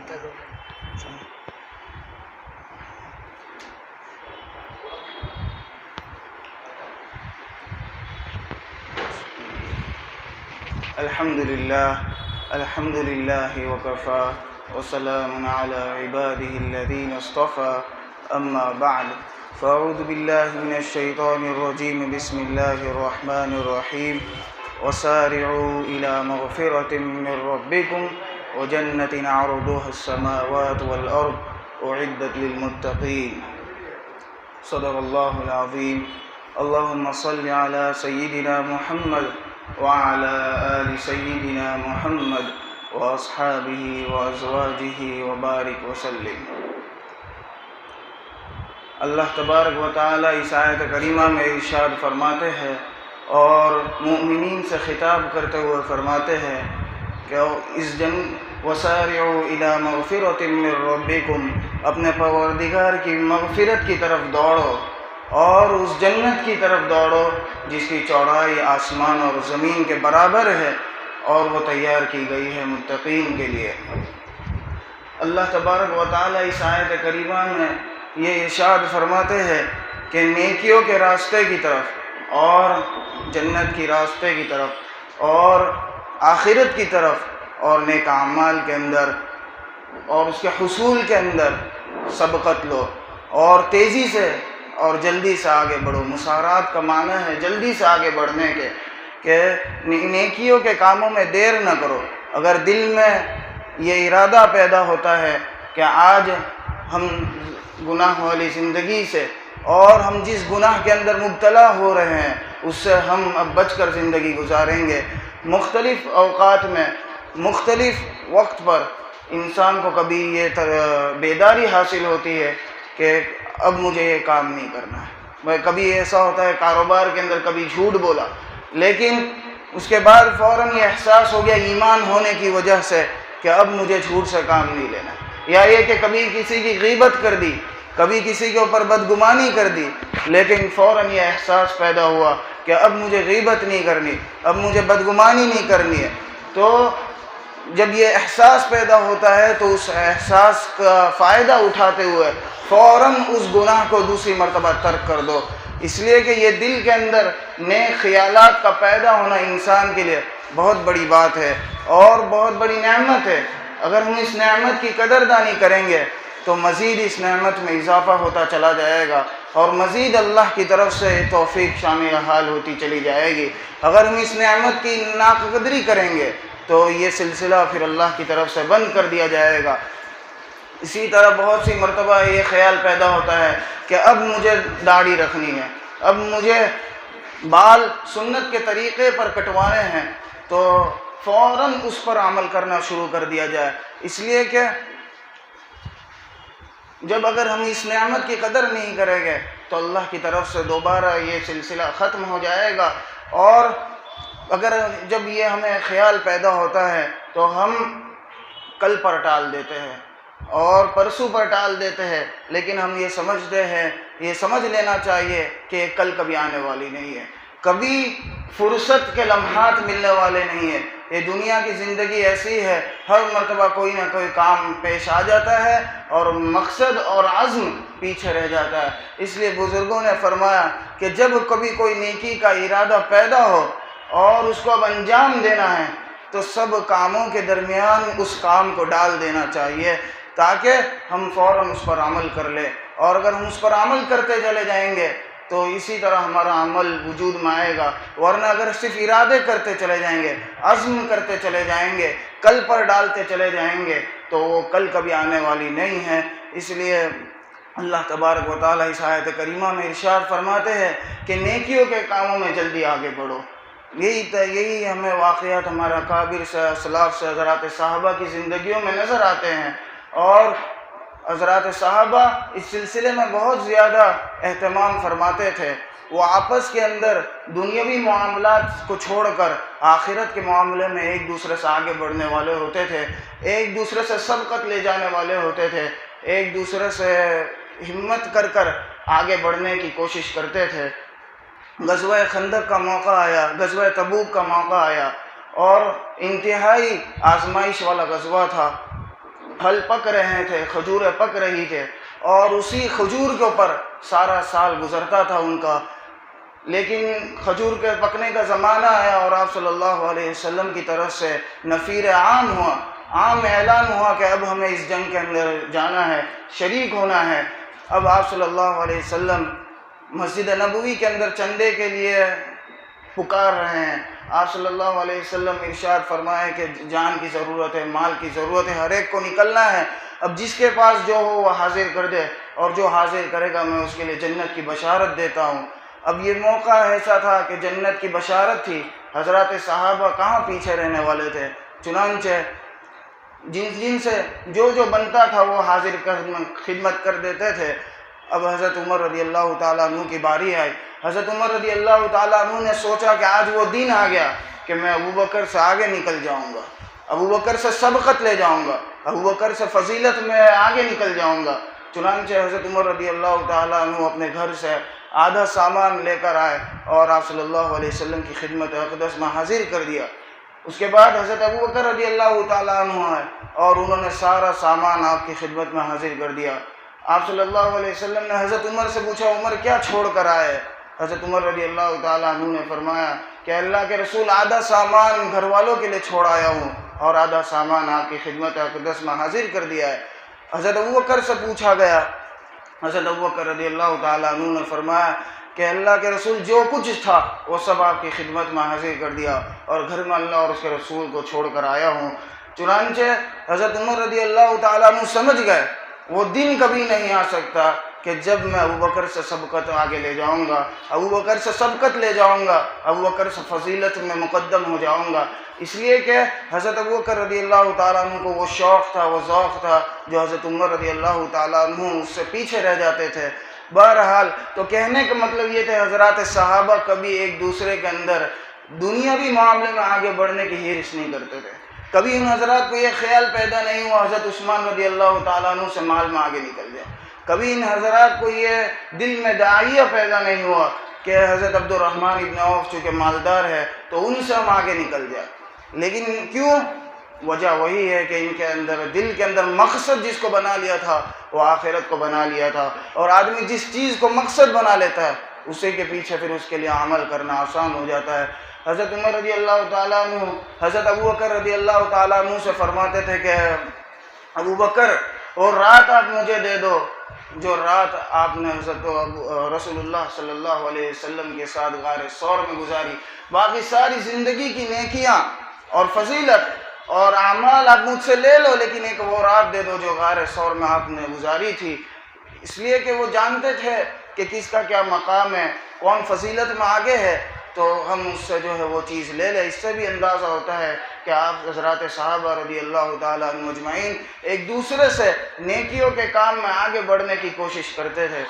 الحمد للہ وکفى وسلام علی عباده الذین اصطفى اما بعد فاعوذ باللہ من الشیطان الرجیم بسم اللہ الرحمن الرحیم وسارعوا الى مغفرة من ربکم وجنة عرضها السماوات والارض اعدت للمتقین صدق اللہ العظیم اللہم صل علی سیدنا محمد وعلى آل سيدنا محمد وأصحابه وأزواجه وبارك وسلم۔ اللہ تبارک و تعالی اس آیت کریمہ میں ارشاد فرماتے ہیں اور مومنین سے خطاب کرتے ہوئے فرماتے ہیں کہ وَسَارِعُوا إِلَى مَغْفِرَةٍ مِّن رَّبِّكُمْ، اپنے پروردگار کی مغفرت کی طرف دوڑو اور اس جنت کی طرف دوڑو جس کی چوڑائی آسمان اور زمین کے برابر ہے اور وہ تیار کی گئی ہے متقین کے لیے۔ اللہ تبارک و تعالی اس آیت کریمہ میں یہ ارشاد فرماتے ہیں کہ نیکیوں کے راستے کی طرف اور جنت کی راستے کی طرف اور آخرت کی طرف اور نیک اعمال کے اندر اور اس کے حصول کے اندر سبقت لو اور تیزی سے اور جلدی سے آگے بڑھو۔ مسارعات کا معنی ہے جلدی سے آگے بڑھنے کے، کہ نیکیوں کے کاموں میں دیر نہ کرو۔ اگر دل میں یہ ارادہ پیدا ہوتا ہے کہ آج ہم گناہ والی زندگی سے اور ہم جس گناہ کے اندر مبتلا ہو رہے ہیں اس سے ہم اب بچ کر زندگی گزاریں گے، مختلف اوقات میں مختلف وقت پر انسان کو کبھی یہ بیداری حاصل ہوتی ہے کہ اب مجھے یہ کام نہیں کرنا ہے۔ کبھی ایسا ہوتا ہے کاروبار کے اندر کبھی جھوٹ بولا، لیکن اس کے بعد فوراً یہ احساس ہو گیا ایمان ہونے کی وجہ سے کہ اب مجھے جھوٹ سے کام نہیں لینا، یا یہ کہ کبھی کسی کی غیبت کر دی، کبھی کسی کے اوپر بدگمانی کر دی، لیکن فوراً یہ احساس پیدا ہوا کہ اب مجھے غیبت نہیں کرنی، اب مجھے بدگمانی نہیں کرنی ہے۔ تو جب یہ احساس پیدا ہوتا ہے تو اس احساس کا فائدہ اٹھاتے ہوئے فوراً اس گناہ کو دوسری مرتبہ ترک کر دو، اس لیے کہ یہ دل کے اندر نیک خیالات کا پیدا ہونا انسان کے لیے بہت بڑی بات ہے اور بہت بڑی نعمت ہے۔ اگر ہم اس نعمت کی قدردانی کریں گے تو مزید اس نعمت میں اضافہ ہوتا چلا جائے گا اور مزید اللہ کی طرف سے توفیق شامل حال ہوتی چلی جائے گی۔ اگر ہم اس نعمت کی ناقدری کریں گے تو یہ سلسلہ پھر اللہ کی طرف سے بند کر دیا جائے گا۔ اسی طرح بہت سی مرتبہ یہ خیال پیدا ہوتا ہے کہ اب مجھے داڑھی رکھنی ہے، اب مجھے بال سنت کے طریقے پر کٹوانے ہیں، تو فوراً اس پر عمل کرنا شروع کر دیا جائے، اس لیے کہ جب اگر ہم اس نعمت کی قدر نہیں کریں گے تو اللہ کی طرف سے دوبارہ یہ سلسلہ ختم ہو جائے گا۔ اور اگر جب یہ ہمیں خیال پیدا ہوتا ہے تو ہم کل پر ٹال دیتے ہیں اور پرسوں پر ٹال دیتے ہیں، لیکن ہم یہ سمجھتے ہیں، یہ سمجھ لینا چاہیے کہ کل کبھی آنے والی نہیں ہے، کبھی فرصت کے لمحات ملنے والے نہیں ہیں۔ یہ دنیا کی زندگی ایسی ہے، ہر مرتبہ کوئی نہ کوئی کام پیش آ جاتا ہے اور مقصد اور عزم پیچھے رہ جاتا ہے۔ اس لیے بزرگوں نے فرمایا کہ جب کبھی کوئی نیکی کا ارادہ پیدا ہو اور اس کو اب انجام دینا ہے تو سب کاموں کے درمیان اس کام کو ڈال دینا چاہیے تاکہ ہم فوراً اس پر عمل کر لیں، اور اگر ہم اس پر عمل کرتے چلے جائیں گے تو اسی طرح ہمارا عمل وجود میں آئے گا، ورنہ اگر صرف ارادے کرتے چلے جائیں گے، عزم کرتے چلے جائیں گے، کل پر ڈالتے چلے جائیں گے تو وہ کل کبھی آنے والی نہیں ہے۔ اس لیے اللہ تبارک و تعالیٰ اس آیت کریمہ میں ارشاد فرماتے ہیں کہ نیکیوں کے کاموں میں جلدی آگے بڑھو۔ یہی ہمیں واقعات ہمارا اکابر سے، اسلاف سے، حضرات صحابہ کی زندگیوں میں نظر آتے ہیں، اور حضرات صحابہ اس سلسلے میں بہت زیادہ اہتمام فرماتے تھے۔ وہ آپس کے اندر دنیاوی معاملات کو چھوڑ کر آخرت کے معاملے میں ایک دوسرے سے آگے بڑھنے والے ہوتے تھے، ایک دوسرے سے سبقت لے جانے والے ہوتے تھے، ایک دوسرے سے ہمت کر کر آگے بڑھنے کی کوشش کرتے تھے۔ غزوہ خندق کا موقع آیا، غزوہ تبوک کا موقع آیا، اور انتہائی آزمائش والا غزوہ تھا۔ پھل پک رہے تھے، کھجوریں پک رہی تھے، اور اسی کھجور کے اوپر سارا سال گزرتا تھا ان کا۔ لیکن کھجور کے پکنے کا زمانہ آیا اور آپ صلی اللہ علیہ وسلم کی طرف سے نفیر عام ہوا، عام اعلان ہوا کہ اب ہمیں اس جنگ کے اندر جانا ہے، شریک ہونا ہے۔ اب آپ صلی اللہ علیہ وسلم مسجد نبوی کے اندر چندے کے لیے پکار رہے ہیں۔ آپ صلی اللہ علیہ وسلم ارشاد فرمائے کہ جان کی ضرورت ہے، مال کی ضرورت ہے، ہر ایک کو نکلنا ہے۔ اب جس کے پاس جو ہو وہ حاضر کر دے، اور جو حاضر کرے گا میں اس کے لیے جنت کی بشارت دیتا ہوں۔ اب یہ موقع ایسا تھا کہ جنت کی بشارت تھی، حضرات صحابہ کہاں پیچھے رہنے والے تھے، چنانچہ جن سے جو بنتا تھا وہ حاضر خدمت کر دیتے تھے۔ اب حضرت عمر رضی اللہ تعالیٰ عنہ کی باری آئی۔ حضرت عمر رضی اللہ تعالیٰ عنہ نے سوچا کہ آج وہ دن آ گیا کہ میں ابوبکر سے آگے نکل جاؤں گا، ابوبکر سے سبقت لے جاؤں گا، ابوبکر سے فضیلت میں آگے نکل جاؤں گا۔ چنانچہ حضرت عمر رضی اللہ تعالیٰ عنہ اپنے گھر سے آدھا سامان لے کر آئے اور آپ صلی اللہ علیہ وسلم کی خدمت اقدس میں حاضر کر دیا۔ اس کے بعد حضرت ابوبکر رضی اللہ تعالیٰ عنہ آئے اور انہوں نے سارا سامان آپ کی خدمت میں حاضر کر دیا۔ آپ صلی اللہ علیہ وسلم نے حضرت عمر سے پوچھا، عمر کیا چھوڑ کر آئے؟ حضرت عمر رضی اللہ تعالیٰ عنہ نے فرمایا کہ اللہ کے رسول آدھا سامان گھر والوں کے لیے چھوڑ آیا ہوں اور آدھا سامان آپ کی خدمت اقدس میں حاضر کر دیا ہے۔ حضرت ابوبکر سے پوچھا گیا، حضرت ابوبکر رضی اللہ تعالیٰ عنہ نے فرمایا کہ اللہ کے رسول جو کچھ تھا وہ سب آپ کی خدمت میں حاضر کر دیا، اور گھر میں اللہ اور اس کے رسول کو چھوڑ کر آیا ہوں۔ چنانچہ حضرت عمر رضی اللہ تعالیٰ عنہ سمجھ گئے وہ دن کبھی نہیں آ سکتا کہ جب میں ابوبکر سے سبقت آگے لے جاؤں گا، ابوبکر سے سبقت لے جاؤں گا، ابوبکر سے فضیلت میں مقدم ہو جاؤں گا، اس لیے کہ حضرت ابوبکر رضی اللہ تعالیٰ عنہ کو وہ شوق تھا، وہ ذوق تھا جو حضرت عمر رضی اللہ تعالیٰ عنہ اس سے پیچھے رہ جاتے تھے۔ بہرحال تو کہنے کا مطلب یہ تھے حضرات صحابہ کبھی ایک دوسرے کے اندر دنیاوی معاملے میں آگے بڑھنے کی ہرس نہیں کرتے تھے۔ کبھی ان حضرات کو یہ خیال پیدا نہیں ہوا حضرت عثمان رضی اللہ تعالیٰ عنہ سے مال میں آگے نکل جائے، کبھی ان حضرات کو یہ دل میں داعیہ پیدا نہیں ہوا کہ حضرت عبد الرحمن ابن عوف چونکہ مالدار ہے تو ان سے ہم آگے نکل جائیں۔ لیکن کیوں؟ وجہ وہی ہے کہ ان کے اندر دل کے اندر مقصد جس کو بنا لیا تھا وہ آخرت کو بنا لیا تھا، اور آدمی جس چیز کو مقصد بنا لیتا ہے اسی کے پیچھے پھر اس کے لیے عمل کرنا آسان ہو جاتا ہے۔ حضرت عمر رضی اللہ تعالیٰ عنہ حضرت ابوبکر رضی اللہ تعالیٰ عنہ سے فرماتے تھے کہ ابوبکر اور رات آپ مجھے دے دو جو رات آپ نے حضرت رسول اللہ صلی اللہ علیہ وسلم کے ساتھ غار ثور میں گزاری، باقی ساری زندگی کی نیکیاں اور فضیلت اور اعمال آپ مجھ سے لے لو، لیکن ایک وہ رات دے دو جو غار ثور میں آپ نے گزاری تھی، اس لیے کہ وہ جانتے تھے کہ کس کا کیا مقام ہے، کون فضیلت میں آگے ہے، تو ہم اس سے جو ہے وہ چیز لے لیں۔ اس سے بھی اندازہ ہوتا ہے کہ آپ حضرات صحابہ رضی اللہ تعالیٰ عنہ اجمعین ایک دوسرے سے نیکیوں کے کام میں آگے بڑھنے کی کوشش کرتے تھے۔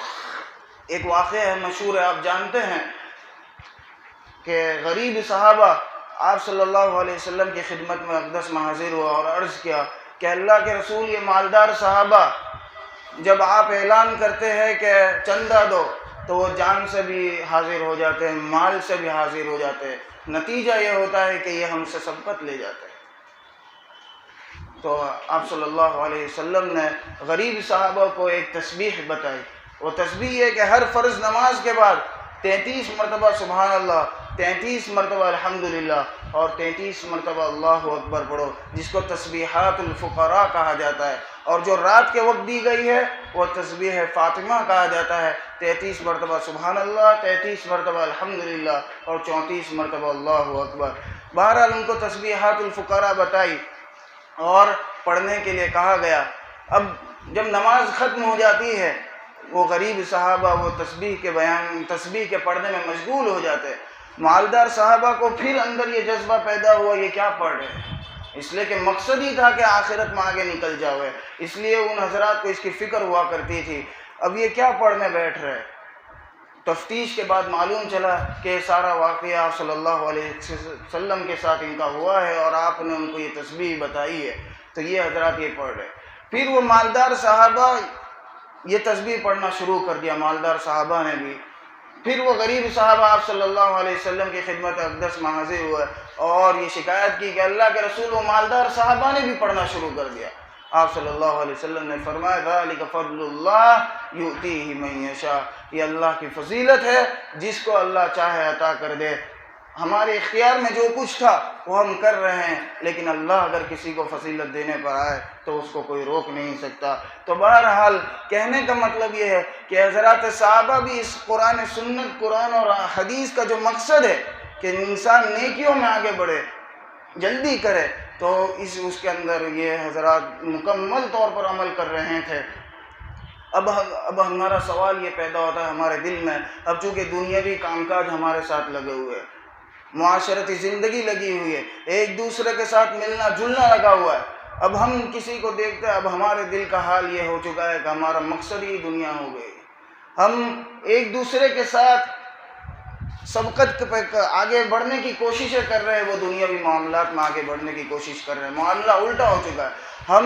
ایک واقعہ ہے مشہور ہے، آپ جانتے ہیں کہ غریب صحابہ آپ صلی اللہ علیہ وسلم کی خدمت میں اقدس میں حاضر ہوا اور عرض کیا کہ اللہ کے رسول یہ مالدار صحابہ جب آپ اعلان کرتے ہیں کہ چندہ دو تو وہ جان سے بھی حاضر ہو جاتے ہیں، مال سے بھی حاضر ہو جاتے ہیں، نتیجہ یہ ہوتا ہے کہ یہ ہم سے سبقت لے جاتے ہیں۔ تو آپ صلی اللہ علیہ وسلم نے غریب صحابہ کو ایک تسبیح بتائی، وہ تسبیح یہ کہ ہر فرض نماز کے بعد 33 مرتبہ سبحان اللہ، 33 مرتبہ الحمدللہ اور 33 مرتبہ اللہ اکبر پڑھو، جس کو تسبیحات الفقراء کہا جاتا ہے، اور جو رات کے وقت دی گئی ہے وہ تسبیح فاطمہ کہا جاتا ہے، 33 مرتبہ سبحان اللہ، 33 مرتبہ الحمدللہ اور 34 مرتبہ اللہ اکبر۔ بہرحال ان کو تسبیحات الفقراء بتائی اور پڑھنے کے لیے کہا گیا۔ اب جب نماز ختم ہو جاتی ہے وہ غریب صحابہ وہ تسبیح کے پڑھنے میں مشغول ہو جاتے، مالدار صحابہ کو پھر اندر یہ جذبہ پیدا ہوا یہ کیا پڑھ رہے ہیں، اس لیے کہ مقصد ہی تھا کہ آخرت میں آگے نکل جاؤے، اس لیے ان حضرات کو اس کی فکر ہوا کرتی تھی، اب یہ کیا پڑھنے بیٹھ رہے۔ تفتیش کے بعد معلوم چلا کہ سارا واقعہ آپ صلی اللہ علیہ وسلم کے ساتھ ان کا ہوا ہے اور آپ نے ان کو یہ تسبیح بتائی ہے، تو یہ حضرات یہ پڑھ رہے۔ پھر وہ مالدار صحابہ یہ تسبیح پڑھنا شروع کر دیا، مالدار صحابہ نے بھی۔ پھر وہ غریب صحابہ آپ صلی اللہ علیہ وسلم کی خدمت اقدس میں حاضر ہوئے اور یہ شکایت کی کہ اللہ کے رسول و مالدار صحابہ نے بھی پڑھنا شروع کر دیا۔ آپ صلی اللہ علیہ وسلم نے فرمایا ذالک فضل اللہ یؤتیہ من یشاء، یہ اللہ کی فضیلت ہے، جس کو اللہ چاہے عطا کر دے۔ ہمارے اختیار میں جو کچھ تھا وہ ہم کر رہے ہیں، لیکن اللہ اگر کسی کو فضیلت دینے پر آئے تو اس کو کوئی روک نہیں سکتا۔ تو بہرحال کہنے کا مطلب یہ ہے کہ حضرات صحابہ بھی اس قرآن سنت، قرآن اور حدیث کا جو مقصد ہے کہ انسان نیکیوں میں آگے بڑھے، جلدی کرے، تو اس کے اندر یہ حضرات مکمل طور پر عمل کر رہے تھے۔ اب ہمارا سوال یہ پیدا ہوتا ہے ہمارے دل میں، اب چونکہ دنیاوی کام کاج ہمارے ساتھ لگے ہوئے، معاشرتی زندگی لگی ہوئی ہے، ایک دوسرے کے ساتھ ملنا جلنا لگا ہوا ہے، اب ہم کسی کو دیکھتے ہیں، اب ہمارے دل کا حال یہ ہو چکا ہے کہ ہمارا مقصد ہی دنیا ہو گئی، ہم ایک دوسرے کے ساتھ سبقت پہ آگے بڑھنے کی کوششیں کر رہے ہیں، وہ دنیاوی معاملات میں آگے بڑھنے کی کوشش کر رہے ہیں، معاملہ الٹا ہو چکا ہے، ہم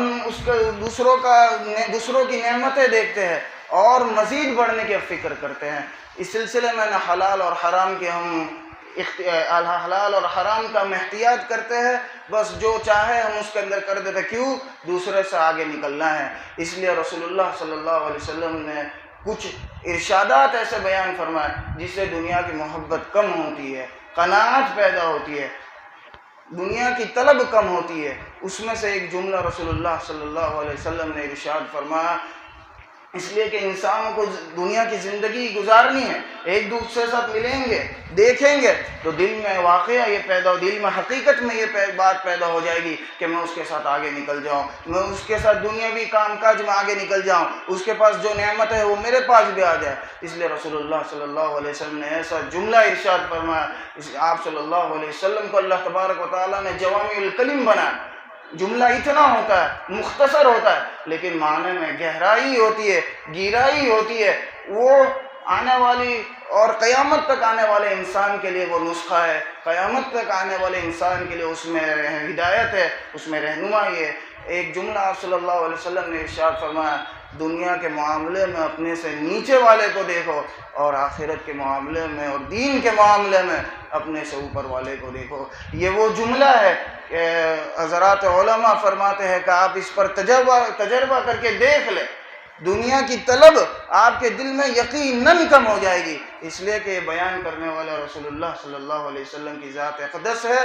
دوسروں کی نعمتیں دیکھتے ہیں اور مزید بڑھنے کی فکر کرتے ہیں۔ اس سلسلے میں نہ حلال اور حرام کا ہم احتیاط کرتے ہیں، بس جو چاہے ہم اس کے اندر کر دیتے، کیوں؟ دوسرے سے آگے نکلنا ہے۔ اس لیے رسول اللہ صلی اللہ علیہ وسلم نے کچھ ارشادات ایسے بیان فرمائے جس سے دنیا کی محبت کم ہوتی ہے، قناعت پیدا ہوتی ہے، دنیا کی طلب کم ہوتی ہے۔ اس میں سے ایک جملہ رسول اللہ صلی اللہ علیہ وسلم نے ارشاد فرمایا، اس لیے کہ انسانوں کو دنیا کی زندگی گزارنی ہے، ایک دوسرے کے ساتھ ملیں گے، دیکھیں گے تو دل میں واقعہ یہ پیدا ہو، دل میں حقیقت میں یہ بات پیدا ہو جائے گی کہ میں اس کے ساتھ آگے نکل جاؤں، میں اس کے ساتھ دنیاوی کام کاج میں آگے نکل جاؤں، اس کے پاس جو نعمت ہے وہ میرے پاس بھی آ جائے۔ اس لیے رسول اللہ صلی اللہ علیہ وسلم نے ایسا جملہ ارشاد فرمایا، آپ صلی اللہ علیہ وسلم کو اللہ تبارک و تعالیٰ نے جوامع الکلم بنایا، جملہ اتنا ہوتا ہے، مختصر ہوتا ہے، لیکن معنی میں گہرائی ہوتی ہے، گہرائی ہوتی ہے، وہ آنے والی اور قیامت تک آنے والے انسان کے لیے وہ نسخہ ہے، قیامت تک آنے والے انسان کے لیے اس میں ہدایت ہے، اس میں رہنمائی ہے۔ ایک جملہ آپ صلی اللہ علیہ وسلم نے ارشاد فرمایا، دنیا کے معاملے میں اپنے سے نیچے والے کو دیکھو، اور آخرت کے معاملے میں اور دین کے معاملے میں اپنے سے اوپر والے کو دیکھو۔ یہ وہ جملہ ہے کہ حضرات علماء فرماتے ہیں کہ آپ اس پر تجربہ کر کے دیکھ لیں، دنیا کی طلب آپ کے دل میں یقیناً کم ہو جائے گی، اس لیے کہ یہ بیان کرنے والا رسول اللہ صلی اللہ علیہ وسلم کی ذات اقدس ہے،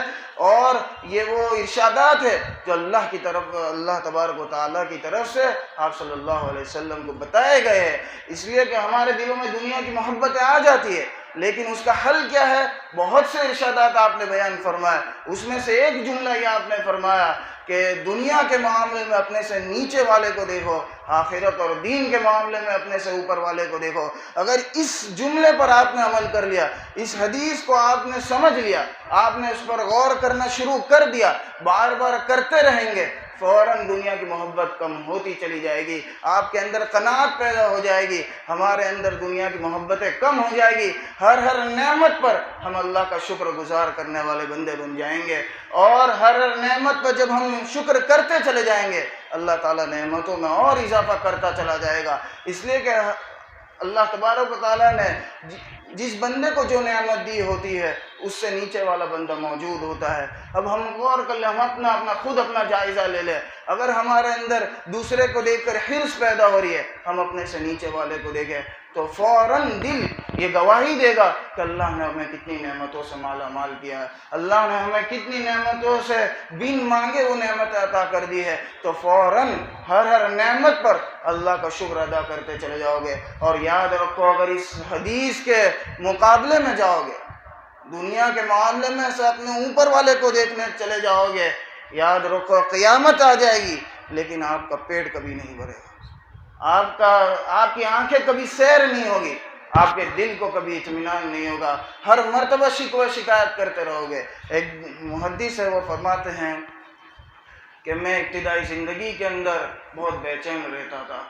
اور یہ وہ ارشادات ہے جو اللہ تبارک و تعالیٰ کی طرف سے آپ صلی اللہ علیہ وسلم کو بتائے گئے ہیں۔ اس لیے کہ ہمارے دلوں میں دنیا کی محبتیں آ جاتی ہے، لیکن اس کا حل کیا ہے؟ بہت سے ارشادات آپ نے بیان فرمائے، اس میں سے ایک جملہ یہ آپ نے فرمایا کہ دنیا کے معاملے میں اپنے سے نیچے والے کو دیکھو، آخرت اور دین کے معاملے میں اپنے سے اوپر والے کو دیکھو۔ اگر اس جملے پر آپ نے عمل کر لیا، اس حدیث کو آپ نے سمجھ لیا، آپ نے اس پر غور کرنا شروع کر دیا، بار بار کرتے رہیں گے، فوراً دنیا کی محبت کم ہوتی چلی جائے گی، آپ کے اندر قناعت پیدا ہو جائے گی، ہمارے اندر دنیا کی محبتیں کم ہو جائے گی، ہر نعمت پر ہم اللہ کا شکر گزار کرنے والے بندے بن جائیں گے، اور ہر نعمت پر جب ہم شکر کرتے چلے جائیں گے، اللہ تعالیٰ نعمتوں میں اور اضافہ کرتا چلا جائے گا۔ اس لیے کہ اللہ تبارک و تعالیٰ نے جس بندے کو جو نعمت دی ہوتی ہے اس سے نیچے والا بندہ موجود ہوتا ہے۔ اب ہم غور کر لیں، ہم خود اپنا جائزہ لے لیں، اگر ہمارے اندر دوسرے کو دیکھ کر حرص پیدا ہو رہی ہے، ہم اپنے سے نیچے والے کو دیکھیں تو فوراً دل یہ گواہی دے گا کہ اللہ نے ہمیں کتنی نعمتوں سے مالا مال کیا ہے، اللہ نے ہمیں کتنی نعمتوں سے بن مانگے وہ نعمتیں عطا کر دی ہے، تو فوراً ہر نعمت پر اللہ کا شکر ادا کرتے چلے جاؤ گے۔ اور یاد رکھو، اگر اس حدیث کے مقابلے میں جاؤ گے، دنیا کے معاملے میں سے اپنے اوپر والے کو دیکھنے چلے جاؤ گے، یاد رکھو قیامت آ جائے گی لیکن آپ کا پیٹ کبھی نہیں بھرے گا، آپ کی آنکھیں کبھی سیر نہیں ہوگی، آپ کے دل کو کبھی اطمینان نہیں ہوگا، ہر مرتبہ شکوہ شکایت کرتے رہو گے۔ ایک محدث ہے، وہ فرماتے ہیں کہ میں ابتدائی زندگی کے اندر بہت بے چین رہتا تھا،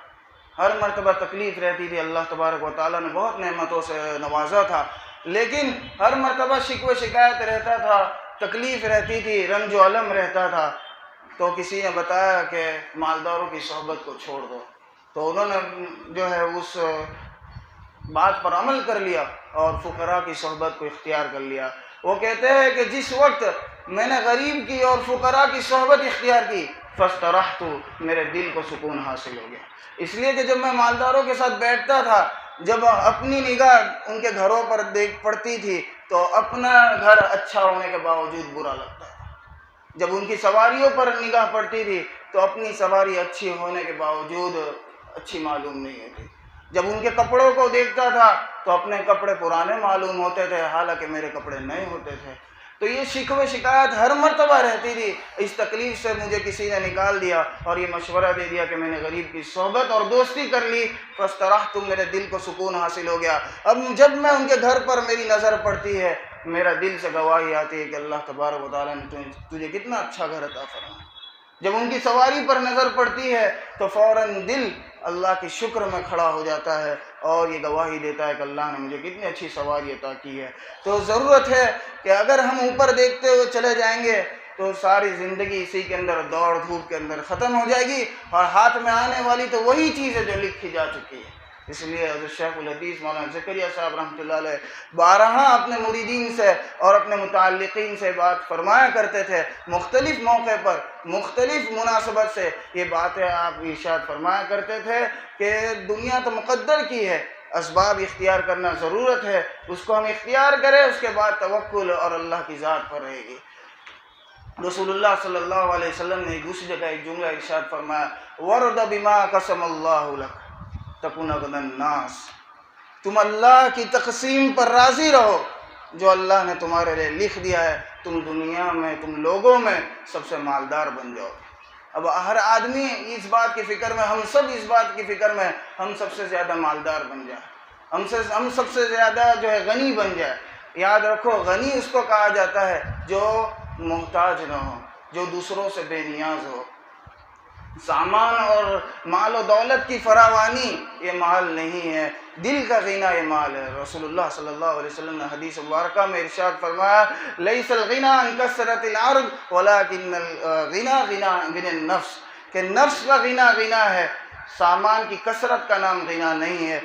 ہر مرتبہ تکلیف رہتی تھی، اللہ تبارک و تعالیٰ نے بہت نعمتوں سے نوازا تھا، لیکن ہر مرتبہ شکوہ شکایت رہتا تھا، تکلیف رہتی تھی، رنج و الم رہتا تھا۔ تو کسی نے بتایا کہ مالداروں کی صحبت کو چھوڑ دو، تو انہوں نے جو ہے اس بات پر عمل کر لیا اور فقراء کی صحبت کو اختیار کر لیا۔ وہ کہتے ہیں کہ جس وقت میں نے غریب کی اور فقراء کی صحبت اختیار کی، فاسترحت، میرے دل کو سکون حاصل ہو گیا۔ اس لیے کہ جب میں مالداروں کے ساتھ بیٹھتا تھا، جب اپنی نگاہ ان کے گھروں پر دیکھ پڑتی تھی تو اپنا گھر اچھا ہونے کے باوجود برا لگتا تھا۔ جب ان کی سواریوں پر نگاہ پڑتی تھی تو اپنی سواری اچھی ہونے کے باوجود اچھی معلوم نہیں ہوتی۔ جب ان کے کپڑوں کو دیکھتا تھا تو اپنے کپڑے پرانے معلوم ہوتے تھے، حالانکہ میرے کپڑے نئے ہوتے تھے۔ تو یہ شکوے شکایت ہر مرتبہ رہتی تھی۔ اس تکلیف سے مجھے کسی نے نکال دیا اور یہ مشورہ دے دیا کہ میں نے غریب کی صحبت اور دوستی کر لی، فاسترحت، میرے دل کو سکون حاصل ہو گیا۔ اب جب میں ان کے گھر پر میری نظر پڑتی ہے، میرا دل سے گواہی آتی ہے کہ اللہ تبارک و تعالیٰ نے تجھے کتنا اچھا گھر عطا فرمایا۔ جب ان کی سواری پر نظر پڑتی ہے تو فوراً دل اللہ کی شکر میں کھڑا ہو جاتا ہے اور یہ گواہی دیتا ہے کہ اللہ نے مجھے کتنی اچھی سواری عطا کی ہے۔ تو ضرورت ہے کہ اگر ہم اوپر دیکھتے ہوئے چلے جائیں گے تو ساری زندگی اسی کے اندر دوڑ دھوپ کے اندر ختم ہو جائے گی، اور ہاتھ میں آنے والی تو وہی چیز ہے جو لکھی جا چکی ہے۔ اس لیے حضرت شیخ الحدیث مولانا زکریا صاحب رحمۃ اللہ علیہ بارہا اپنے مریدین سے اور اپنے متعلقین سے بات فرمایا کرتے تھے، مختلف موقع پر مختلف مناسبت سے یہ باتیں آپ ارشاد فرمایا کرتے تھے کہ دنیا تو مقدر کی ہے، اسباب اختیار کرنا ضرورت ہے، اس کو ہم اختیار کریں، اس کے بعد توکل اور اللہ کی ذات پر رہے گی۔ رسول اللہ صلی اللہ علیہ وسلم نے دوسری جگہ ایک جملہ ارشاد فرمایا، وَرْضَ بِمَا قَسَمَ اللَّهُ لَكَ تَكُونَ أَغْنَى النَّاسِ، تم اللہ کی تقسیم پر راضی رہو، جو اللہ نے تمہارے لیے لکھ دیا ہے، تم دنیا میں، تم لوگوں میں سب سے مالدار بن جاؤ۔ اب ہر آدمی اس بات کی فکر میں، ہم سب اس بات کی فکر میں، ہم سب سے زیادہ مالدار بن جائیں، ہم سب سے زیادہ جو ہے غنی بن جائے۔ یاد رکھو، غنی اس کو کہا جاتا ہے جو محتاج نہ ہو، جو دوسروں سے بے نیاز ہو۔ سامان اور مال و دولت کی فراوانی یہ مال نہیں ہے، دل کا غنی یہ مال ہے۔ رسول اللہ صلی اللہ علیہ وسلم نے حدیث مبارکہ میں ارشاد فرمایا، لیس الغنی عن کثرت العرض ولکن الغنی غنی النفس، کہ نفس کا غنی ہے، سامان کی کثرت کا نام غنی نہیں ہے۔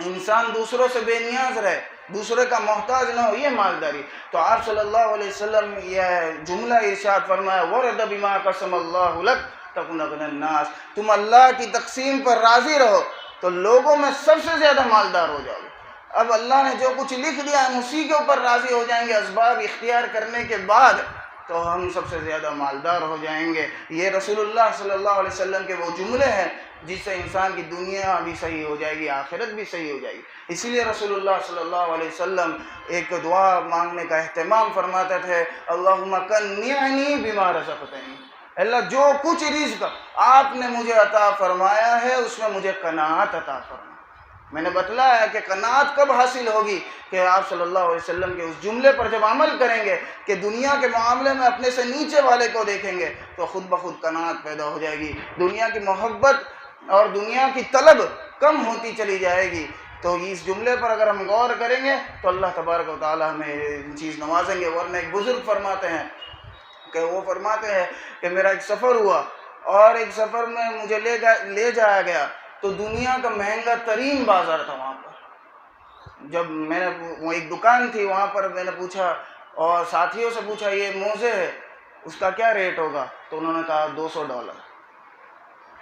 انسان دوسروں سے بے نیاز رہے، دوسرے کا محتاج نہ ہو، یہ مالداری۔ تو آپ صلی اللہ علیہ وسلم یہ جملہ ارشاد فرمایا، وَرْضَ بِمَا قَسَمَ اللَّهُ لَكَ تَكُونَ أَغْنَى النَّاسِ، تم اللہ کی تقسیم پر راضی رہو تو لوگوں میں سب سے زیادہ مالدار ہو جاؤ گے۔ اب اللہ نے جو کچھ لکھ دیا ہم اسی کے اوپر راضی ہو جائیں گے، اسباب اختیار کرنے کے بعد تو ہم سب سے زیادہ مالدار ہو جائیں گے۔ یہ رسول اللہ صلی اللہ علیہ وسلم کے وہ جملے ہیں جس سے انسان کی دنیا بھی صحیح ہو جائے گی، آخرت بھی صحیح ہو جائے گی۔ اسی لیے رسول اللہ صلی اللہ علیہ وسلم ایک دعا مانگنے کا اہتمام فرماتے تھے، اللہم کنعنی بما رزقتنی، اللہ جو کچھ رزق آپ نے مجھے عطا فرمایا ہے اس میں مجھے قناعت عطا فرما۔ میں نے بتلایا ہے کہ قناعت کب حاصل ہوگی، کہ آپ صلی اللہ علیہ وسلم کے اس جملے پر جب عمل کریں گے کہ دنیا کے معاملے میں اپنے سے نیچے والے کو دیکھیں گے تو خود بخود قناعت پیدا ہو جائے گی، دنیا کی محبت اور دنیا کی طلب کم ہوتی چلی جائے گی۔ تو اس جملے پر اگر ہم غور کریں گے تو اللہ تبارک و تعالی ہمیں چیز نوازیں گے۔ ورنہ ایک بزرگ فرماتے ہیں کہ وہ فرماتے ہیں کہ میرا ایک سفر ہوا اور ایک سفر میں مجھے لے جایا گیا تو دنیا کا مہنگا ترین بازار تھا وہاں پر۔ جب میں نے وہ ایک دکان تھی وہاں پر میں نے پوچھا اور ساتھیوں سے پوچھا یہ موزے ہے اس کا کیا ریٹ ہوگا، تو انہوں نے کہا $200۔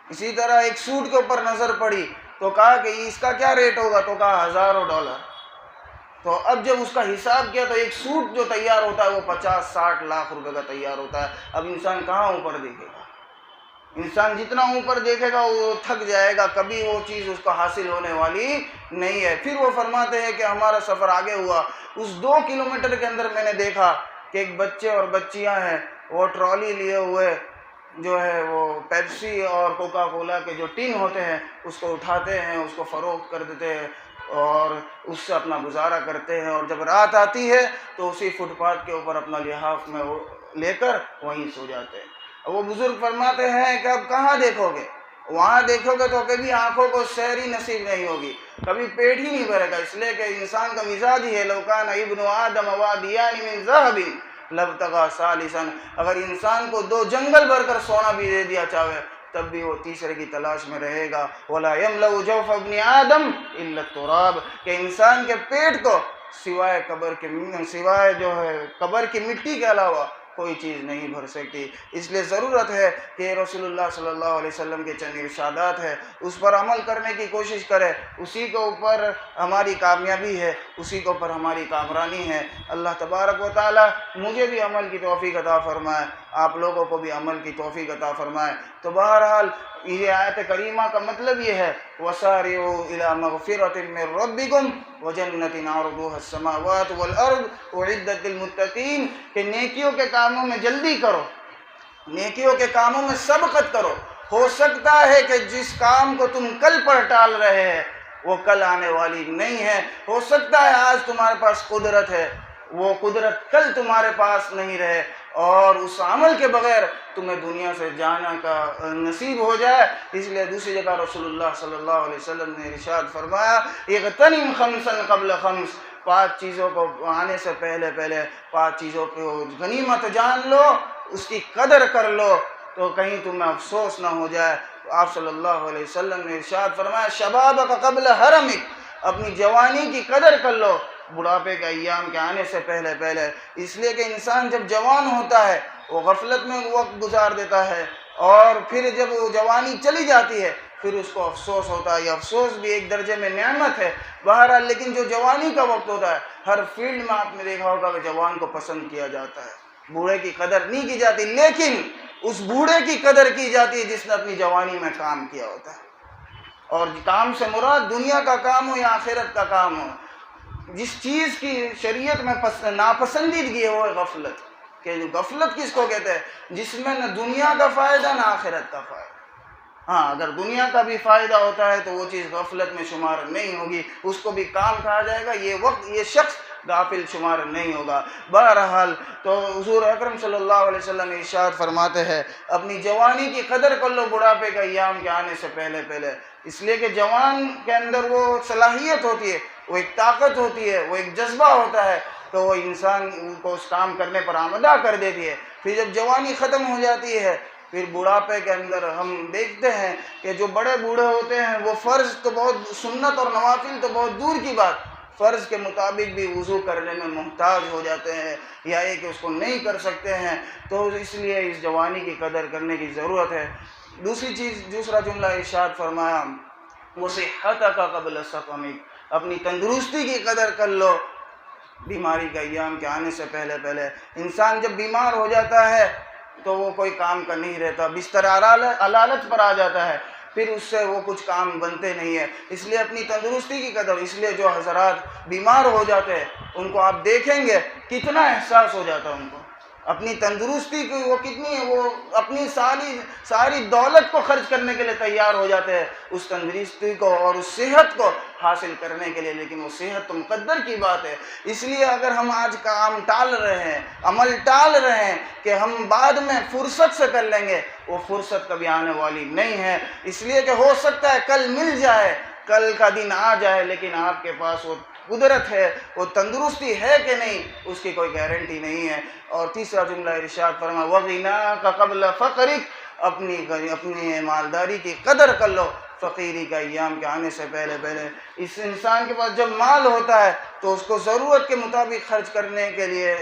اسی طرح ایک سوٹ کے اوپر نظر پڑی تو کہا کہ اس کا کیا ریٹ ہوگا، تو کہا $1000۔ تو اب جب اس کا حساب کیا تو ایک سوٹ جو تیار ہوتا ہے وہ 50-60 لاکھ روپے کا تیار ہوتا ہے۔ اب انسان کہاں اوپر دیکھے گا، انسان جتنا اوپر دیکھے گا وہ تھک جائے گا، کبھی وہ چیز اس کو حاصل ہونے والی نہیں ہے۔ پھر وہ فرماتے ہیں کہ ہمارا سفر آگے ہوا، اس 2 کلومیٹر کے اندر میں نے دیکھا کہ ایک بچے اور بچیاں ہیں، وہ ٹرالی لیے ہوئے جو ہے وہ پیپسی اور کوکا کولا کے جو ٹین ہوتے ہیں اس کو اٹھاتے ہیں، اس کو فروخت کر دیتے ہیں اور اس سے اپنا گزارا کرتے ہیں، اور جب رات آتی ہے تو اسی فٹ پاتھ کے اوپر اپنا لحاف میں وہ لے کر وہیں سو جاتے ہیں۔ وہ بزرگ فرماتے ہیں کہ اب کہاں دیکھو گے، وہاں دیکھو گے تو کبھی آنکھوں کو سیر ہی نصیب نہیں ہوگی، کبھی پیٹ ہی نہیں بھرے گا، اس لیے کہ انسان کا مزاج ہی ہے، لو کان ابن آدم وادیان من ذهب لابتغى ثالثا، اگر انسان کو 2 جنگل بھر کر سونا بھی دے دیا چاہے تب بھی وہ تیسرے کی تلاش میں رہے گا۔ ولا يملأ جوف ابن آدم الا التراب، کہ انسان کے پیٹ کو سوائے قبر کی مٹی کے علاوہ کوئی چیز نہیں بھر سکتی۔ اس لیے ضرورت ہے کہ رسول اللہ صلی اللہ علیہ وسلم کے چند ارشادات ہے اس پر عمل کرنے کی کوشش کرے، اسی کے اوپر ہماری کامیابی ہے، اسی کے اوپر ہماری کامرانی ہے۔ اللہ تبارک و تعالی مجھے بھی عمل کی توفیق عطا فرمائے، آپ لوگوں کو بھی عمل کی توفیق عطا فرمائے۔ تو بہرحال یہ آیت کریمہ کا مطلب یہ ہے وَسَارِعُوا إِلَىٰ مَغْفِرَةٍ مِّن رَّبِّكُمْ وَجَنَّةٍ عَرْضُهَا السَّمَاوَاتُ وَالْأَرْضُ أُعِدَّتْ لِلْمُتَّقِينَ کہ نیکیوں کے کاموں میں جلدی کرو، نیکیوں کے کاموں میں سبقت کرو۔ ہو سکتا ہے کہ جس کام کو تم کل پر ٹال رہے ہیں وہ کل آنے والی نہیں ہے، ہو سکتا ہے آج تمہارے پاس قدرت ہے، وہ قدرت کل تمہارے پاس نہیں رہے، اور اس عمل کے بغیر تمہیں دنیا سے جانا کا نصیب ہو جائے۔ اس لیے دوسری جگہ رسول اللہ صلی اللہ علیہ وسلم نے ارشاد فرمایا اغتنم خمسا قبل خمس، 5 چیزوں کو آنے سے پہلے 5 چیزوں کو غنیمت جان لو، اس کی قدر کر لو تو کہیں تمہیں افسوس نہ ہو جائے۔ تو آپ صلی اللہ علیہ وسلم نے ارشاد فرمایا شبابک قبل حرمک، اپنی جوانی کی قدر کر لو بڑھاپے کے ایام کے آنے سے پہلے۔ اس لیے کہ انسان جب جوان ہوتا ہے وہ غفلت میں وقت گزار دیتا ہے، اور پھر جب وہ جوانی چلی جاتی ہے پھر اس کو افسوس ہوتا ہے۔ یہ افسوس بھی ایک درجے میں نعمت ہے بہرحال، لیکن جو جوانی کا وقت ہوتا ہے ہر فیلڈ میں آپ نے دیکھا ہوگا کہ جوان کو پسند کیا جاتا ہے، بوڑھے کی قدر نہیں کی جاتی، لیکن اس بوڑھے کی قدر کی جاتی ہے جس نے اپنی جوانی میں کام کیا ہوتا ہے۔ اور کام سے مراد دنیا کا کام ہو یا آخرت کا کام ہو، جس چیز کی شریعت میں ناپسندیدگی ہے وہ ہے غفلت۔ کہ غفلت کس کو کہتے ہیں؟ جس میں نہ دنیا کا فائدہ نہ آخرت کا فائدہ۔ ہاں اگر دنیا کا بھی فائدہ ہوتا ہے تو وہ چیز غفلت میں شمار نہیں ہوگی، اس کو بھی کام کہا جائے گا، یہ شخص غافل شمار نہیں ہوگا۔ بہرحال تو حضور اکرم صلی اللہ علیہ وسلم ارشاد فرماتے ہیں اپنی جوانی کی قدر کر لو بڑھاپے کے ایام کے آنے سے پہلے، اس لیے کہ جوان کے اندر وہ صلاحیت ہوتی ہے، وہ ایک طاقت ہوتی ہے، وہ ایک جذبہ ہوتا ہے، تو وہ انسان کو اس کام کرنے پر آمادہ کر دیتی ہے۔ پھر جب جوانی ختم ہو جاتی ہے پھر بڑھاپے کے اندر ہم دیکھتے ہیں کہ جو بڑے بوڑھے ہوتے ہیں وہ فرض تو بہت، سنت اور نوافل تو بہت دور کی بات، فرض کے مطابق بھی وضو کرنے میں محتاج ہو جاتے ہیں، یا یہ کہ اس کو نہیں کر سکتے ہیں۔ تو اس لیے اس جوانی کی قدر کرنے کی ضرورت ہے۔ دوسرا جملہ ارشاد فرمایا وصحتک قبل سقمک، اپنی تندرستی کی قدر کر لو بیماری کے ایام کے آنے سے پہلے۔ انسان جب بیمار ہو جاتا ہے تو وہ کوئی کام کا نہیں رہتا، بستر علالت پر آ جاتا ہے، پھر اس سے وہ کچھ کام بنتے نہیں ہیں۔ اس لیے اپنی تندرستی کی قدر، اس لیے جو حضرات بیمار ہو جاتے ہیں ان کو آپ دیکھیں گے کتنا احساس ہو جاتا ہے ان کو اپنی تندرستی کی، وہ کتنی ہے، وہ اپنی ساری دولت کو خرچ کرنے کے لیے تیار ہو جاتے ہیں اس تندرستی کو اور اس صحت کو حاصل کرنے کے لیے، لیکن وہ صحت تو مقدر کی بات ہے۔ اس لیے اگر ہم آج کام ٹال رہے ہیں، عمل ٹال رہے ہیں کہ ہم بعد میں فرصت سے کر لیں گے، وہ فرصت کبھی آنے والی نہیں ہے۔ اس لیے کہ ہو سکتا ہے کل مل جائے، کل کا دن آ جائے، لیکن آپ کے پاس وہ قدرت ہے، وہ تندرستی ہے کہ نہیں، اس کی کوئی گارنٹی نہیں ہے۔ اور تیسرا جملہ ارشاد فرمایا وَغِنَاكَ قَبْلَ فَقْرِكَ، اپنی مالداری کی قدر کر لو فقیری کا ایام کے آنے سے پہلے۔ اس انسان کے پاس جب مال ہوتا ہے تو اس کو ضرورت کے مطابق خرچ کرنے کے لیے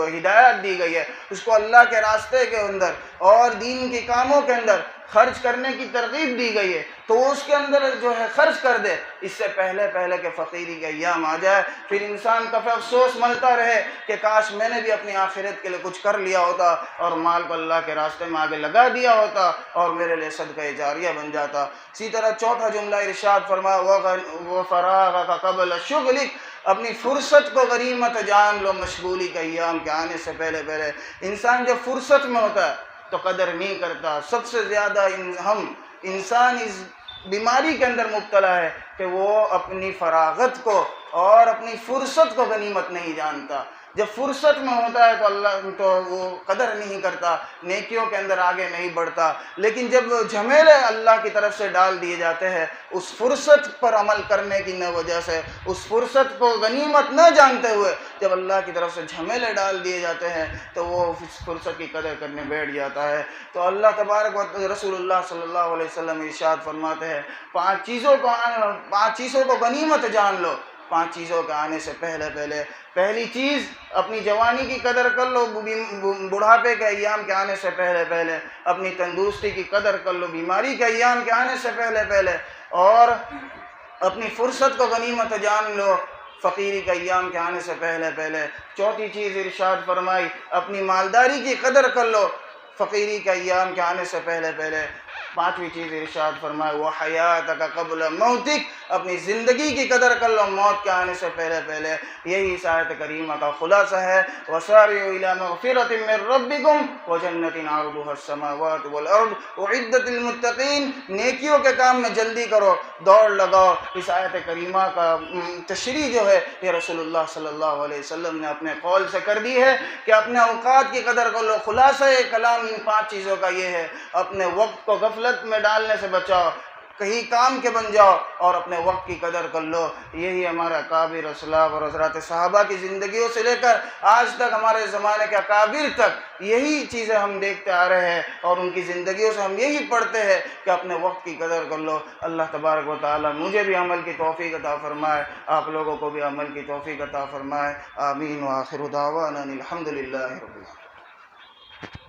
ہدایت دی گئی ہے، اس کو اللہ کے راستے کے اندر اور دین کے کاموں کے اندر خرچ کرنے کی ترغیب دی گئی ہے، تو وہ اس کے اندر جو ہے خرچ کر دے اس سے پہلے کہ فقیری کا ایام آ جائے، پھر انسان کا افسوس ملتا رہے کہ کاش میں نے بھی اپنی آخرت کے لیے کچھ کر لیا ہوتا اور مال کو اللہ کے راستے میں آگے لگا دیا ہوتا اور میرے لیے صدقہ جاریہ بن جاتا۔ اسی طرح چوتھا جملہ ارشاد فرمایا وَفَرَاغَكَ قَبْلَ شُغْلِكَ، اپنی فرصت کو غنیمت جان لو مشغولی کے ایام کے آنے سے پہلے۔ انسان جب فرصت میں ہوتا ہے تو قدر نہیں کرتا۔ سب سے زیادہ انسان اس بیماری کے اندر مبتلا ہے کہ وہ اپنی فراغت کو اور اپنی فرصت کو غنیمت نہیں جانتا۔ جب فرصت میں ہوتا ہے تو وہ قدر نہیں کرتا، نیکیوں کے اندر آگے نہیں بڑھتا، لیکن جب جھمیلے اللہ کی طرف سے ڈال دیے جاتے ہیں اس فرصت پر عمل کرنے کی وجہ سے، اس فرصت کو غنیمت نہ جانتے ہوئے جب اللہ کی طرف سے جھمیلے ڈال دیے جاتے ہیں تو وہ اس فرصت کی قدر کرنے بیٹھ جاتا ہے۔ تو اللہ تبارک و رسول اللہ صلی اللہ علیہ وسلم ارشاد فرماتے ہیں 5 چیزوں کو غنیمت جان لو، 5 چیزوں کے آنے سے پہلے پہلی چیز اپنی جوانی کی قدر کر لو، بڑھاپے کے ایام کے آنے سے پہلے اپنی تندرستی کی قدر کر لو، بیماری کے ایام کے آنے سے پہلے اور اپنی فرصت کو غنیمت جان لو، فقیری کے ایام کے آنے سے پہلے چوتھی چیز ارشاد فرمائی اپنی مالداری کی قدر کر لو، فقیری کے ایام کے آنے سے پہلے پانچویں چیز ارشاد فرمائے وَحَيَاتَكَ قَبْلَ مَوْتِكَ، اپنی زندگی کی قدر کر لو موت کے آنے سے پہلے یہی اس آیت کریمہ کا خلاصہ ہے۔ وَسَارِعُوا إِلَىٰ مَغْفِرَةٍ مِّن رَّبِّكُمْ وَجَنَّةٍ عَرْضُهَا السَّمَاوَاتُ وَالْأَرْضُ أُعِدَّتْ لِلْمُتَّقِينَ، نیکیوں کے کام میں جلدی کرو، دوڑ لگاؤ۔ اس آیت کریمہ کا تشریح جو ہے یہ رسول اللہ صلی اللہ علیہ وسلم نے اپنے قول سے کر دی ہے کہ اپنے اوقات کی قدر کر لو۔ خلاصہ کلام ان 5 چیزوں کا یہ ہے، اپنے وقت کو غفلت میں ڈالنے سے بچاؤ، کہیں کام کے بن جاؤ اور اپنے وقت کی قدر کر لو۔ یہی ہمارے اکابر اسلاف اور حضرات صحابہ کی زندگیوں سے لے کر آج تک ہمارے زمانے کے اکابر تک یہی چیزیں ہم دیکھتے آ رہے ہیں اور ان کی زندگیوں سے ہم یہی پڑھتے ہیں کہ اپنے وقت کی قدر کر لو۔ اللہ تبارک و تعالی مجھے بھی عمل کی توفیق عطا فرمائے، آپ لوگوں کو بھی عمل کی توفیق عطا فرمائے، آمین۔ وآخر دعوانا الحمدللہ رب العالمین۔